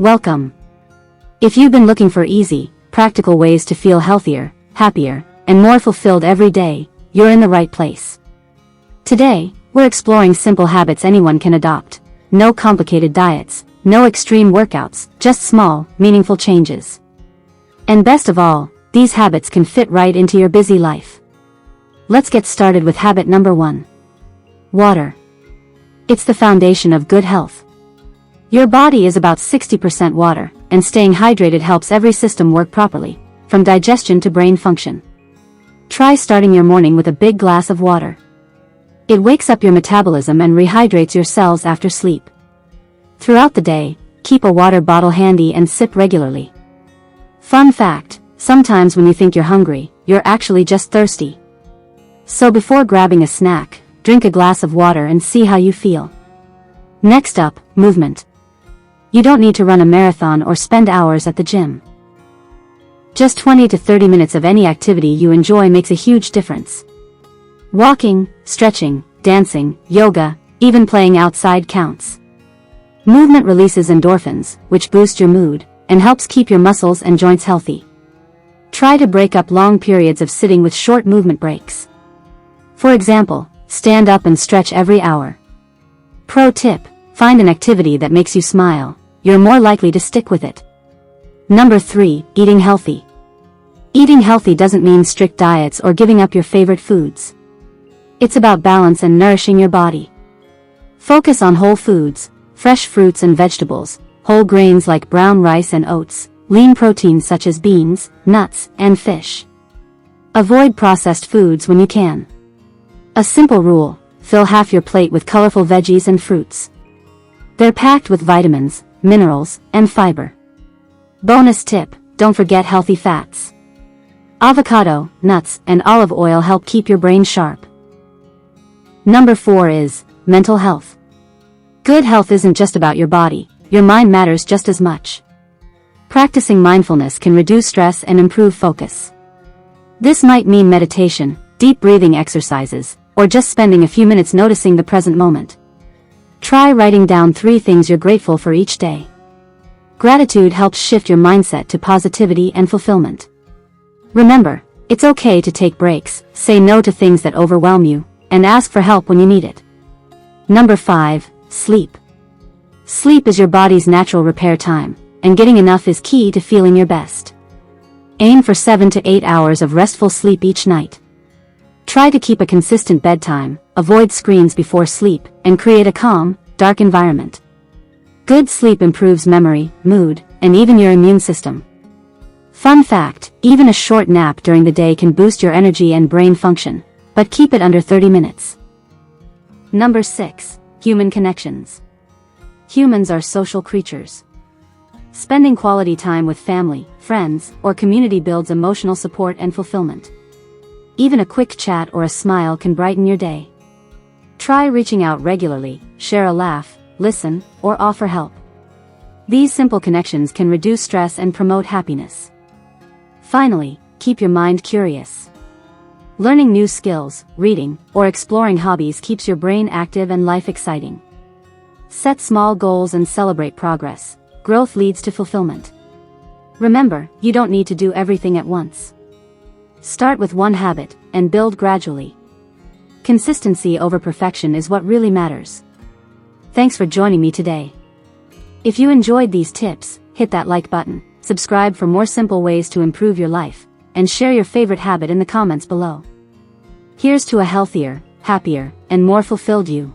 Welcome. If you've been looking for easy, practical ways to feel healthier, happier, and more fulfilled every day, you're in the right place. Today, we're exploring simple habits anyone can adopt. No complicated diets, no extreme workouts, just small, meaningful changes. And best of all, these habits can fit right into your busy life. Let's get started with habit number 1. Water. It's the foundation of good health. Your body is about 60% water, and staying hydrated helps every system work properly, from digestion to brain function. Try starting your morning with a big glass of water. It wakes up your metabolism and rehydrates your cells after sleep. Throughout the day, keep a water bottle handy and sip regularly. Fun fact, sometimes when you think you're hungry, you're actually just thirsty. So before grabbing a snack, drink a glass of water and see how you feel. Next up, movement. You don't need to run a marathon or spend hours at the gym. Just 20 to 30 minutes of any activity you enjoy makes a huge difference. Walking, stretching, dancing, yoga, even playing outside counts. Movement releases endorphins, which boost your mood, and helps keep your muscles and joints healthy. Try to break up long periods of sitting with short movement breaks. For example, stand up and stretch every hour. Pro tip, find an activity that makes you smile. You're more likely to stick with it. Number 3, eating healthy. Eating healthy doesn't mean strict diets or giving up your favorite foods. It's about balance and nourishing your body. Focus on whole foods, fresh fruits and vegetables, whole grains like brown rice and oats, lean proteins such as beans, nuts, and fish. Avoid processed foods when you can. A simple rule, fill half your plate with colorful veggies and fruits. They're packed with vitamins, minerals, and fiber. Bonus tip, don't forget healthy fats. Avocado, nuts, and olive oil help keep your brain sharp. Number 4 is mental health. Good health isn't just about your body, your mind matters just as much. Practicing mindfulness can reduce stress and improve focus. This might mean meditation, deep breathing exercises, or just spending a few minutes noticing the present moment. Try writing down 3 things you're grateful for each day. Gratitude helps shift your mindset to positivity and fulfillment. Remember, it's okay to take breaks, say no to things that overwhelm you, and ask for help when you need it. Number 5, sleep. Sleep is your body's natural repair time, and getting enough is key to feeling your best. Aim for 7 to 8 hours of restful sleep each night. Try to keep a consistent bedtime, avoid screens before sleep, and create a calm, dark environment. Good sleep improves memory, mood, and even your immune system. Fun fact, even a short nap during the day can boost your energy and brain function, but keep it under 30 minutes. Number 6, human connections. Humans are social creatures. Spending quality time with family, friends, or community builds emotional support and fulfillment. Even a quick chat or a smile can brighten your day. Try reaching out regularly, share a laugh, listen, or offer help. These simple connections can reduce stress and promote happiness. Finally, keep your mind curious. Learning new skills, reading, or exploring hobbies keeps your brain active and life exciting. Set small goals and celebrate progress. Growth leads to fulfillment. Remember, you don't need to do everything at once. Start with one habit, and build gradually. Consistency over perfection is what really matters. Thanks for joining me today. If you enjoyed these tips, hit that like button, subscribe for more simple ways to improve your life, and share your favorite habit in the comments below. Here's to a healthier, happier, and more fulfilled you.